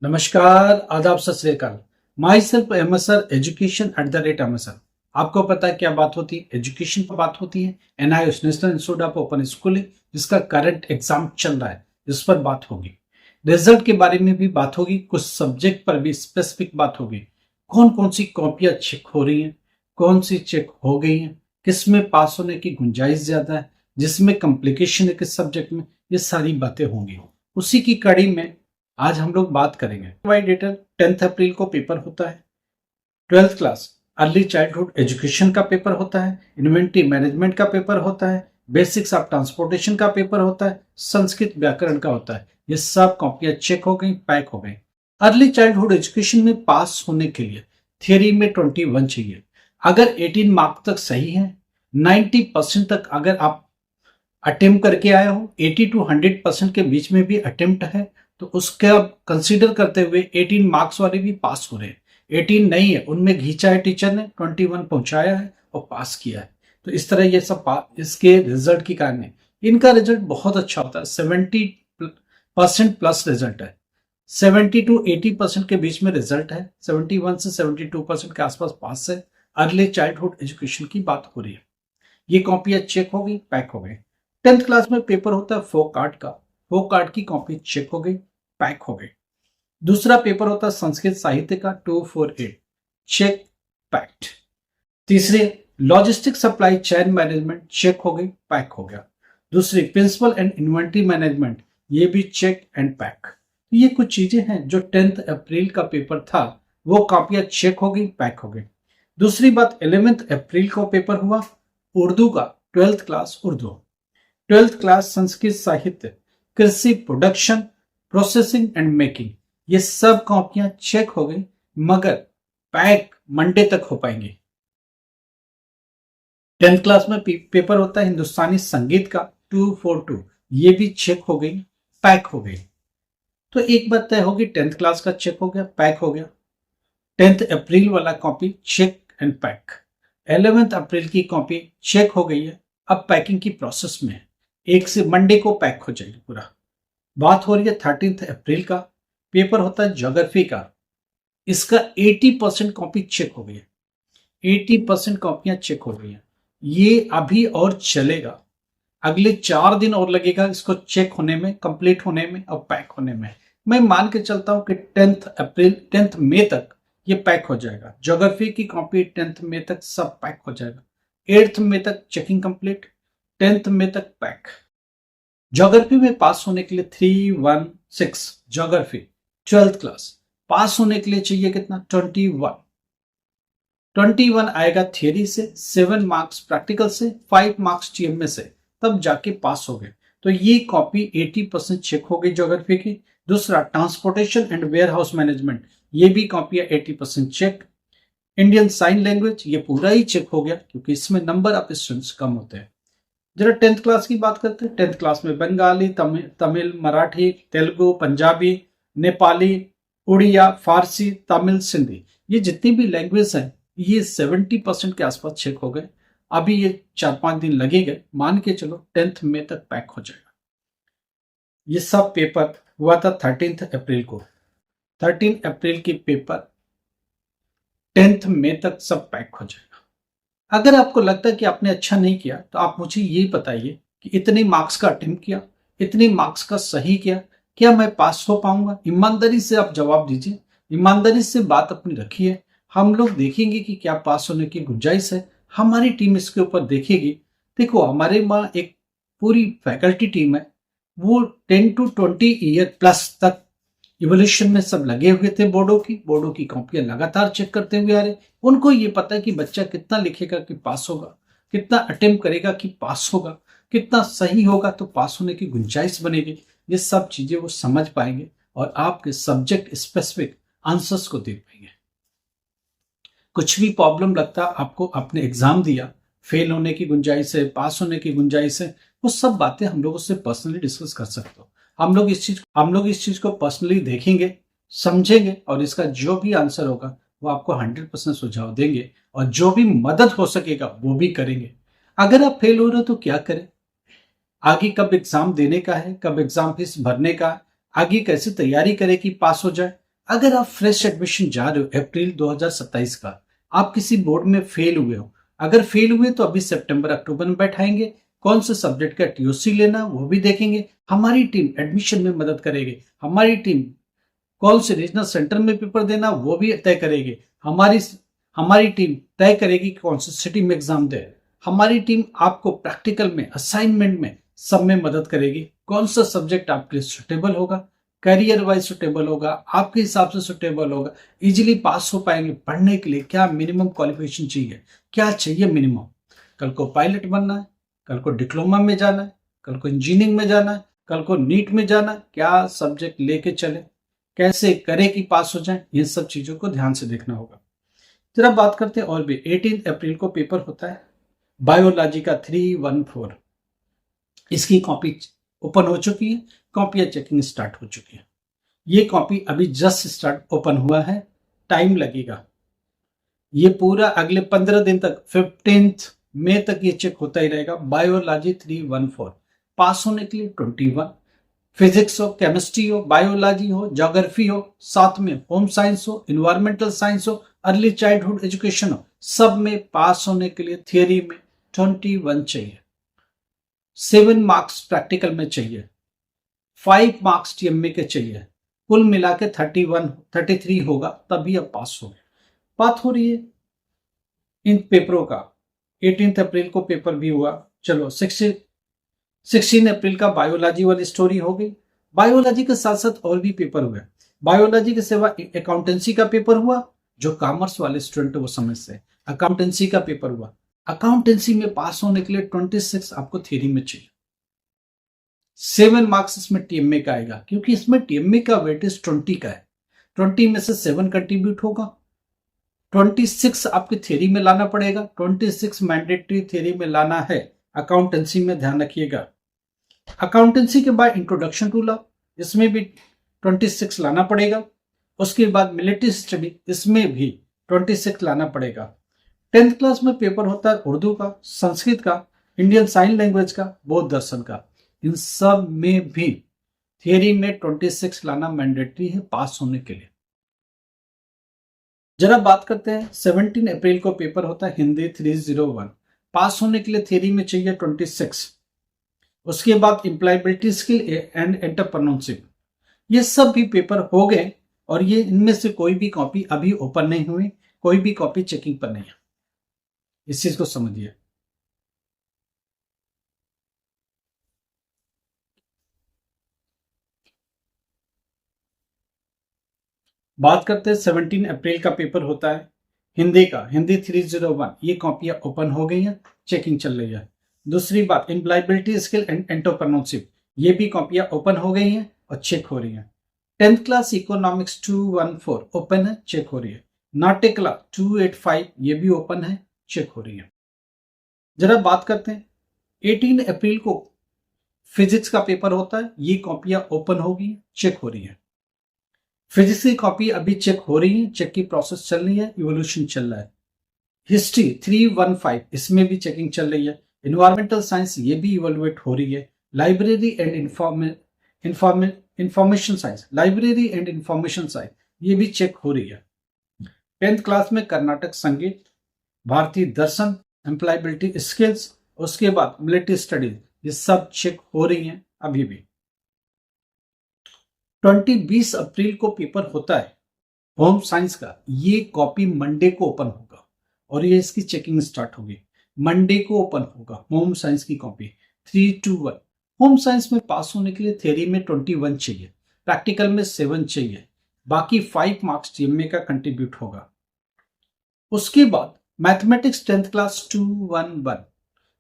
नमस्कार, आदाब, सत श्री अकाल। My self MSR education @MSR। आपको पता है क्या बात होती है? एजुकेशन पर बात होती है। NIOS national institute of open schooling, जिसका करंट एग्जाम चल रहा है, इस पर बात होगी। रिजल्ट के बारे में भी बात होगी, कुछ सब्जेक्ट पर भी स्पेसिफिक बात होगी। कौन कौन सी कॉपियां चेक हो रही हैं, कौन सी चेक हो गई हैं, किस में पास होने की गुंजाइश ज्यादा है, जिसमें कॉम्प्लिकेशन है किस सब्जेक्ट में, ये सारी बातें होंगी। उसी की कड़ी में आज हम लोग बात करेंगे। वाइडेटर 10 अप्रैल को पेपर होता है। 12th class early childhood education का पेपर होता है। इन्वेंट्री मैनेजमेंट का पेपर होता है। बेसिक्स ऑफ ट्रांसपोर्टेशन का पेपर होता है। संस्कृत व्याकरण का होता है। ये सब कॉपियां चेक हो गई, पैक हो गई। अर्ली चाइल्डहुड एजुकेशन में पास होने के लिए थियरी में 21 चाहिए। अगर 18 मार्क तक सही है, 90% तक अगर आप अटेम्प्ट करके आए हो, 80 to 100% के बीच में भी अटेम्प्ट है, तो उसका कंसीडर करते हुए 18 मार्क्स वाले भी पास हो रहे हैं। 18 नहीं है, उनमें घींचा है टीचर ने, 21 पहुंचाया है और पास किया है। तो इस तरह ये सब इसके रिजल्ट की कारण है। इनका रिजल्ट बहुत अच्छा होता है, 70% प्लस रिजल्ट है। 70 to 80% के बीच में रिजल्ट है। 71 से 72% के आसपास पास है। अर्ली चाइल्डहुड एजुकेशन की बात हो रही है। ये कॉपियां चेक हो गई, पैक हो गई। 10th क्लास में पेपर होता है फोक आर्ट का। फोक आर्ट की कॉपी चेक हो गई, पैक हो गई। दूसरा पेपर होता है संस्कृत साहित्य का 248, चेक, पैक्ड। तीसरे logistic supply chain management check हो गई, पैक हो गया। दूसरी प्रिंसिपल एंड इन्वेंट्री मैनेजमेंट, ये भी चेक एंड पैक। ये कुछ चीजें हैं जो 10th अप्रैल का पेपर था, वो कॉपियां चेक हो गई, पैक हो गई। दूसरी बात, 11th अप्रैल को पेपर हुआ उर्दू का, 12th class Urdu. 12th class Sanskrit साहित्य, कृषि प्रोडक्शन, प्रोसेसिंग एंड मेकिंग, ये सब कॉपियां चेक हो गई, मगर पैक मंडे तक हो पाएंगे। 10th क्लास में पेपर होता है हिंदुस्तानी संगीत का 242, ये भी चेक हो गई, पैक हो गई। तो एक बात तय होगी, 10th क्लास का चेक हो गया, पैक हो गया। 10th अप्रैल वाला copy check and pack. 11th April की कॉपी चेक हो गई है, अब पैकिंग की प्रोसेस में है। एक से मंडे को पैक हो जाएगी पूरा। बात हो रही है 13th अप्रैल का, पेपर होता है ज्योग्राफी का। इसका 80% कॉपी चेक हो गई है। 80% कॉपियां चेक हो गई हैं। ये अभी और चलेगा, अगले 4 दिन और लगेगा इसको चेक होने में, कंप्लीट होने में और पैक होने में। मैं मान के चलता हूं कि 10th मई तक ये पैक हो जाएगा। ज्योग्राफी की कॉपी 10th मई तक सब पैक हो जाएगा। 8th मई तक चेकिंग कंप्लीट, 10th मई तक पैक। ज्योग्राफी में पास होने के लिए 316, ज्योग्राफी 12th क्लास पास होने के लिए चाहिए कितना, 21 आएगा थियरी से, 7 मार्क्स प्रैक्टिकल से, 5 मार्क्स GMA से, तब जाके पास हो गए। तो ये कॉपी 80% चेक हो गई ज्योग्राफी की। दूसरा transportation and warehouse management, ये भी कॉपियां 80% चेक। इंडियन साइन लैंग्वेज, ये पूरा ही चेक हो गया, क्योंकि इसमें नंबर ऑफ स्टूडेंट्स कम होते हैं। जरा 10th क्लास की बात करते हैं। 10th क्लास में बंगाली, तमिल, मराठी, तेलुगु, पंजाबी, नेपाली, उड़िया, फारसी, तमिल, सिंधी, ये जितनी भी लैंग्वेज है, ये 70% के आसपास चेक हो गए। अभी ये 4-5 दिन लगेंगे, मान के चलो 10th मई तक पैक हो जाएगा। ये सब पेपर हुआ था 13th अप्रैल को। 13 अप्रैल की पेपर 10th मई तक सब पैक हो जाएगा। अगर आपको लगता है कि आपने अच्छा नहीं किया, तो आप मुझे ये बताइए कि इतने मार्क्स का अटेम्प्ट किया, इतने मार्क्स का सही किया, क्या मैं पास हो पाऊंगा? ईमानदारी से आप जवाब दीजिए, ईमानदारी से बात अपनी रखिए। हम लोग देखेंगे कि क्या पास होने की गुंजाइश है। हमारी टीम इसके ऊपर देखेगी। देखो, हमारे वहाँ एक पूरी फैकल्टी टीम है, वो 10 to 20 ईयर प्लस तक इवोल्यूशन में सब लगे हुए थे। बोर्डों की कॉपियां लगातार चेक करते हुए आ रहे। उनको ये पता है कि बच्चा कितना लिखेगा कि पास होगा, कितना अटेम्प्ट करेगा कि पास होगा, कितना सही होगा तो पास होने की गुंजाइश बनेगी। ये सब चीजें वो समझ पाएंगे और आपके सब्जेक्ट स्पेसिफिक आंसर्स को देख पाएंगे। कुछ भी प्रॉब्लम लगता आपको, आपने एग्जाम दिया, फेल होने की गुंजाइश है, पास होने की गुंजाइश है, वो सब बातें हम लोग उससे पर्सनली डिस्कस कर सकते हो। हम लोग इस चीज को पर्सनली देखेंगे, समझेंगे, और इसका जो भी आंसर होगा वो आपको 100% सुझाव देंगे, और जो भी मदद हो सकेगा वो भी करेंगे। अगर आप फेल हो रहे हो तो क्या करें, आगे कब एग्जाम देने का है, कब एग्जाम फीस भरने का, आगे कैसे तैयारी करें कि पास हो जाए, अगर आप फ्रेश एडमिशन जा रहे हो अप्रैल 2027 का, आप किसी बोर्ड में फेल हुए हो, अगर फेल हुए तो अभी सितंबर अक्टूबर में बैठाएंगे, कौन से सब्जेक्ट का टीओसी लेना वो भी देखेंगे, हमारी टीम एडमिशन में मदद करेगी, हमारी टीम कौन से रीजनल सेंटर में पेपर देना वो भी तय करेगी, हमारी हमारी टीम तय करेगी कौन सी सिटी में एग्जाम दे, हमारी टीम आपको प्रैक्टिकल में, असाइनमेंट में, सब में मदद करेगी, कौन सा सब्जेक्ट आपके लिए सुटेबल होगा, करियर वाइज सुटेबल होगा, आपके हिसाब से सुटेबल होगा, इजीली पास हो पाएंगे। पढ़ने के लिए क्या मिनिमम क्वालिफिकेशन चाहिए, क्या चाहिए मिनिमम, कल को पायलट बनना है, कल को डिप्लोमा में जाना है, कल को इंजीनियरिंग में जाना है, कल को नीट में जाना है, क्या सब्जेक्ट लेके चले, कैसे करे कि पास हो जाए, इन सब चीजों को ध्यान से देखना होगा। जरा बात करते हैं और भी। 18 अप्रैल को पेपर होता है बायोलॉजी का 314। इसकी कॉपी ओपन हो चुकी है, कॉपियां चेकिंग स्टार्ट हो चुकी है। ये कॉपी अभी जस्ट स्टार्ट ओपन हुआ है, टाइम लगेगा, ये पूरा अगले 15 दिन तक 15 मई तक ये चेक होता ही रहेगा। बायोलॉजी 314 पास होने के लिए 21, फिजिक्स हो, केमिस्ट्री हो, बायोलॉजी हो, ज्योग्राफी हो, साथ में होम साइंस हो, इन्वायरमेंटल साइंस हो, अर्ली चाइल्डहुड एजुकेशन हो, सब में पास होने के लिए थियरी में 21 चाहिए, 7 मार्क्स प्रैक्टिकल में चाहिए, 5 मार्क्स टीएमए के चाहिए, कुल मिला के 33 होगा, तभी अब पास हो। बात हो रही है इन पेपरों का। 18 अप्रैल को पेपर भी हुआ, चलो 16 अप्रैल का बायोलॉजी वाली स्टोरी हो गई। बायोलॉजी के साथ साथ और भी पेपर हुए। बायोलॉजी के सिवा अकाउंटेंसी का पेपर हुआ, जो कॉमर्स वाले स्टूडेंट वो समझते हैं, अकाउंटेंसी का पेपर हुआ। अकाउंटेंसी में पास होने के लिए 26 आपको थ्योरी में चाहिए, 7 मार्क्स इसमें टीएमए का आएगा, क्योंकि इसमें टीएमए का वेटेज 20 का है, 20 में से 7 कंट्रीब्यूट होगा, 26 आपकी थ्योरी में लाना पड़ेगा, 26 मैंडेटरी थ्योरी में लाना है। अकाउंटेंसी में ध्यान रखिएगा। अकाउंटेंसी के बाद इंट्रोडक्शन टू लॉ, इसमें भी 26 लाना पड़ेगा। उसके बाद मिलिट्री स्टडी, इसमें भी 26 लाना पड़ेगा। 10th क्लास में पेपर होता है उर्दू का, संस्कृत का, इंडियन साइन लैंग्वेज का, बौद्ध दर्शन का, इन सब में भी थियरी में 26 लाना मैंडेटरी है पास होने के लिए। जरा बात करते हैं 17 अप्रैल को पेपर होता है हिंदी 301, पास होने के लिए थियरी में चाहिए 26। उसके बाद एम्प्लॉयबिलिटी स्किल एंड एंटरप्रेन्योरशिप, ये सब भी पेपर हो गए, और ये इनमें से कोई भी कॉपी अभी ओपन नहीं हुई, कोई भी कॉपी चेकिंग पर नहीं है, इस चीज को समझिए। बात करते हैं 17 अप्रैल का पेपर होता है हिंदी का, हिंदी 301, ये कॉपियां ओपन हो गई हैं, चेकिंग चल रही है। दूसरी बात एम्प्लॉयबिलिटी स्किल एंड एंटरप्रेन्योरशिप, ये भी कॉपियां ओपन हो गई हैं और चेक हो रही हैं। 10th क्लास इकोनॉमिक्स 214 ओपन है, चेक हो रही है। नाट्यकला 285 ये भी ओपन है, चेक हो रही है। जरा बात करते हैं 18 अप्रैल को फिजिक्स का पेपर होता है, ये कॉपियां ओपन होगी, चेक हो रही है। फिजिक्स की कॉपी अभी चेक हो रही है, चेक की प्रोसेस चल रही है, इवोल्यूशन चल रहा है। हिस्ट्री 315 इसमें भी चेकिंग चल रही है। इन्वायरमेंटल साइंस ये भी इवोल्यूएट हो रही है। Library and information science, library and information science ये भी चेक हो रही है। 10th क्लास में कर्नाटक संगीत, भारतीय दर्शन, एम्प्लॉयबिलिटी स्किल्स, उसके बाद मिलिट्री स्टडीज, ये सब चेक हो रही हैं अभी भी। 20 अप्रैल को पेपर होता है होम साइंस का, ये कॉपी मंडे को ओपन होगा और ये इसकी चेकिंग स्टार्ट होगी। मंडे को ओपन होगा होम साइंस की कॉपी 321। होम साइंस में पास होने के लिए थियरी में 21 चाहिए, प्रैक्टिकल में 7 चाहिए, बाकी 5 मार्क्स टीएमए का कंट्रीब्यूट होगा। उसके बाद मैथमेटिक्स 10th क्लास 211,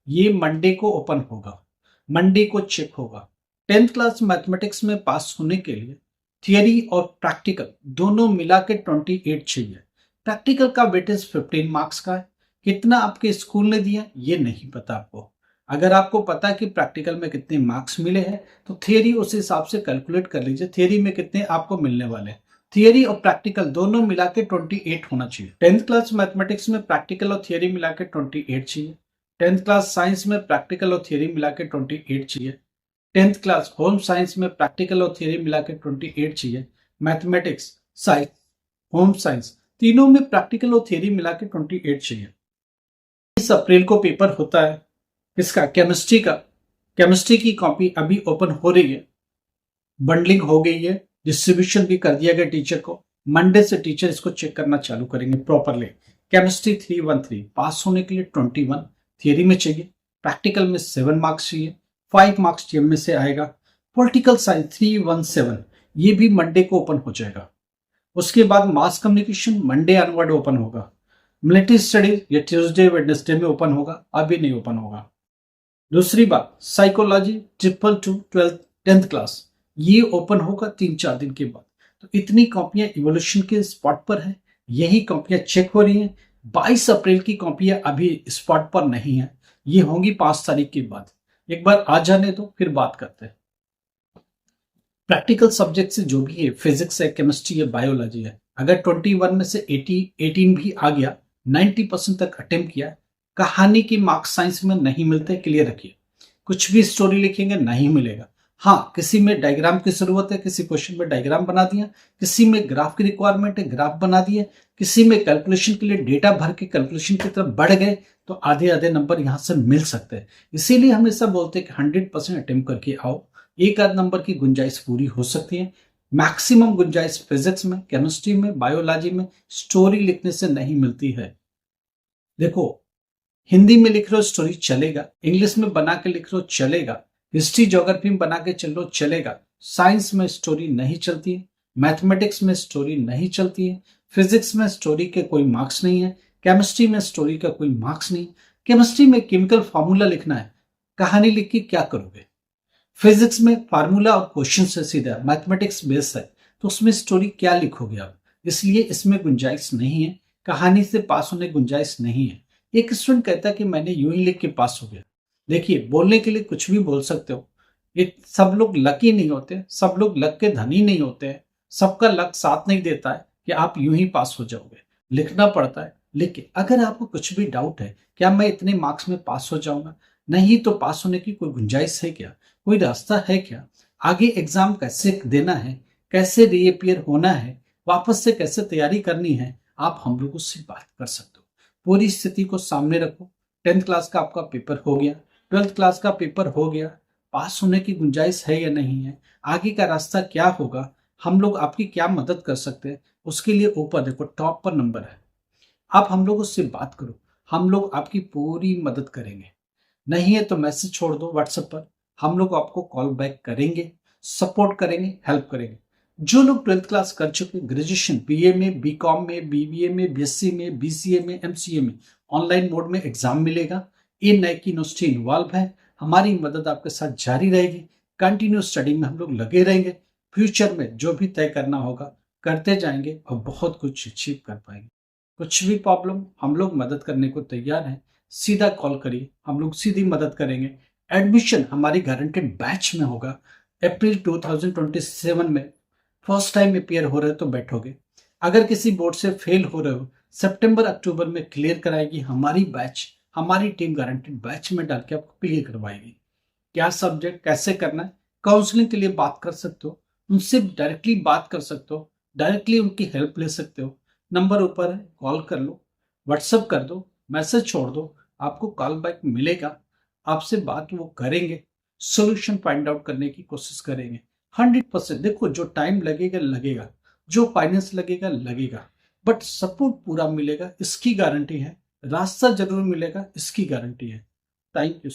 ये मंडे को ओपन होगा, मंडे को चेक होगा। 10th क्लास मैथमेटिक्स में पास होने के लिए थियरी और प्रैक्टिकल दोनों मिला के 28 चाहिए। प्रैक्टिकल का वेटेज 15 मार्क्स का है, कितना आपके स्कूल ने दिया ये नहीं पता आपको। अगर आपको पता है कि प्रैक्टिकल में कितने मार्क्स मिले हैं तो थियरी उस हिसाब से कैलकुलेट कर लीजिए, थियरी में कितने आपको मिलने वाले हैं। थियरी और प्रैक्टिकल दोनों मिला के 28 होना चाहिए। 10th क्लास मैथमेटिक्स में प्रैक्टिकल और थियरी मिला के 28 चाहिए। 10th क्लास साइंस में प्रैक्टिकल और थियरी मिला के 28 चाहिए। 10th क्लास होम साइंस में प्रैक्टिकल और थियरी मिला के 28 चाहिए। मैथमेटिक्स साइंस, होम साइंस, तीनों में प्रैक्टिकल और थियरी मिला के 28 चाहिए। 20 अप्रैल को पेपर होता है इसका केमिस्ट्री का। केमिस्ट्री की कॉपी अभी ओपन हो रही है, बंडलिंग हो गई है, डिस्ट्रीब्यूशन भी कर दिया गया टीचर को। मंडे से टीचर इसको चेक करना चालू करेंगे प्रॉपरली। केमिस्ट्री 313 पास होने के लिए 21 थियरी में चाहिए, प्रैक्टिकल में 7 मार्क्स चाहिए, 5 मार्क्स जीएम से आएगा। पॉलिटिकल साइंस 317 ये भी मंडे को ओपन हो जाएगा। उसके बाद mass communication Monday onward open होगा। मिलिट्री स्टडीज ये ट्यूसडे वेडनेसडे में ओपन होगा, अभी नहीं ओपन होगा। दूसरी बात साइकोलॉजी 222 12th 10th क्लास ये ओपन होगा 3-4 दिन के बाद। तो इतनी कॉपियां इवोल्यूशन के स्पॉट पर है, यही कॉपियां चेक हो रही हैं। 22 अप्रैल की कॉपियां अभी स्पॉट पर नहीं है, ये होंगी 5 तारीख के बाद। एक बार आ जाने दो फिर बात करते हैं। प्रैक्टिकल सब्जेक्ट से जो भी है, फिजिक्स है, केमिस्ट्री है, बायोलॉजी है, अगर 21 में से 18 भी आ गया, 90% तक अटेम्प्ट किया, कहानी की मार्क्स साइंस में नहीं मिलते, क्लियर रखिए। कुछ भी स्टोरी लिखेंगे नहीं मिलेगा। हाँ, किसी में डायग्राम की जरूरत है, किसी क्वेश्चन में डायग्राम बना दिया, किसी में ग्राफ की रिक्वायरमेंट है, ग्राफ बना दिए, किसी में कैलकुलेशन के लिए डेटा भर के कैलकुलेशन की तरफ बढ़ गए, तो आधे आधे नंबर यहां से मिल सकते हैं। इसीलिए हमेशा बोलते हैं कि 100% अटेम्प्ट करके आओ, एक आध नंबर की गुंजाइश पूरी हो सकती है। मैक्सिमम गुंजाइश फिजिक्स में, केमिस्ट्री में, बायोलॉजी में स्टोरी लिखने से नहीं मिलती है। देखो, हिंदी में लिख रहे हो स्टोरी चलेगा, इंग्लिश में बना के लिख रहे हो चलेगा, हिस्ट्री ज्योग्राफी में बना के चल लो चलेगा। साइंस में स्टोरी नहीं चलती है, मैथमेटिक्स में स्टोरी नहीं चलती है, फिजिक्स में स्टोरी के कोई मार्क्स नहीं है, केमिस्ट्री में स्टोरी का कोई मार्क्स नहीं। केमिस्ट्री में केमिकल फॉर्मूला लिखना है, कहानी लिख के क्या करोगे? फिजिक्स में फार्मूला और क्वेश्चन से सीधा, मैथमेटिक्स बेस है, तो उसमें स्टोरी क्या लिखोगे आप? इसलिए इसमें गुंजाइश नहीं है, कहानी से पास होने गुंजाइश नहीं है। एक स्टूडेंट कहता है कि मैंने यूं ही लिख के पास हो गया। देखिए, बोलने के लिए कुछ भी बोल सकते हो, ये सब लोग लकी नहीं होते, सब लोग लक के धनी नहीं होते हैं, सबका लक साथ नहीं देता है कि आप यूं ही पास हो जाओगे। लिखना पड़ता है। लेकिन अगर आपको कुछ भी डाउट है, क्या मैं इतने मार्क्स में पास हो जाऊंगा, नहीं तो पास होने की कोई गुंजाइश है क्या, कोई रास्ता है क्या, आगे एग्जाम कैसे देना है, कैसे रीअपियर होना है, वापस से कैसे तैयारी करनी है, आप हम लोगों से बात कर सकते हो। पूरी स्थिति को सामने रखो। 10th क्लास का आपका पेपर हो गया, 12th क्लास का पेपर हो गया, पास होने की गुंजाइश है या नहीं है, आगे का रास्ता क्या होगा, हम लोग आपकी क्या मदद कर सकते हैं, उसके लिए ऊपर देखो टॉप पर नंबर है, आप हम लोगों से बात करो, हम लोग आपकी पूरी मदद करेंगे। नहीं है तो मैसेज छोड़ दो व्हाट्सएप पर, हम लोग आपको कॉल बैक करेंगे, सपोर्ट करेंगे, हेल्प करेंगे। जो लोग 12th क्लास कर चुके, ग्रेजुएशन बीए में, बीकॉम में, बीबीए में, बीएससी में, बीसीए में, एमसीए में, ऑनलाइन मोड में एग्जाम मिलेगा। ये नई यूनिवर्सिटी इन्वॉल्व है, हमारी मदद आपके साथ जारी रहेगी। कंटिन्यू स्टडी में हम लोग लगे रहेंगे। फ्यूचर में जो भी तय करना होगा करते जाएंगे और बहुत कुछ अचीव कर पाएंगे। कुछ भी प्रॉब्लम हम लोग मदद करने को तैयार हैं, सीधा कॉल करिए, हम लोग सीधी मदद करेंगे। एडमिशन हमारी गारंटेड बैच में होगा। अप्रैल 2027 में फर्स्ट टाइम अपियर हो रहे हो तो बैठोगे, अगर किसी बोर्ड से फेल हो रहे हो सितंबर अक्टूबर में क्लियर कराएगी हमारी बैच, हमारी टीम गारंटेड बैच में डाल के आपको क्लियर करवाएगी। क्या सब्जेक्ट कैसे करना है, काउंसलिंग के लिए बात कर सकते हो, उनसे डायरेक्टली बात कर सकते हो, डायरेक्टली उनकी हेल्प ले सकते हो। नंबर ऊपर है, कॉल कर लो, व्हाट्सएप कर दो, मैसेज छोड़ दो, आपको कॉल बैक मिलेगा, आपसे बात वो करेंगे, सोल्यूशन फाइंड आउट करने की कोशिश करेंगे। 100% देखो, जो टाइम लगेगा लगेगा, जो फाइनेंस लगेगा लगेगा, बट सपोर्ट पूरा मिलेगा इसकी गारंटी है, रास्ता जरूर मिलेगा इसकी गारंटी है। Thank you.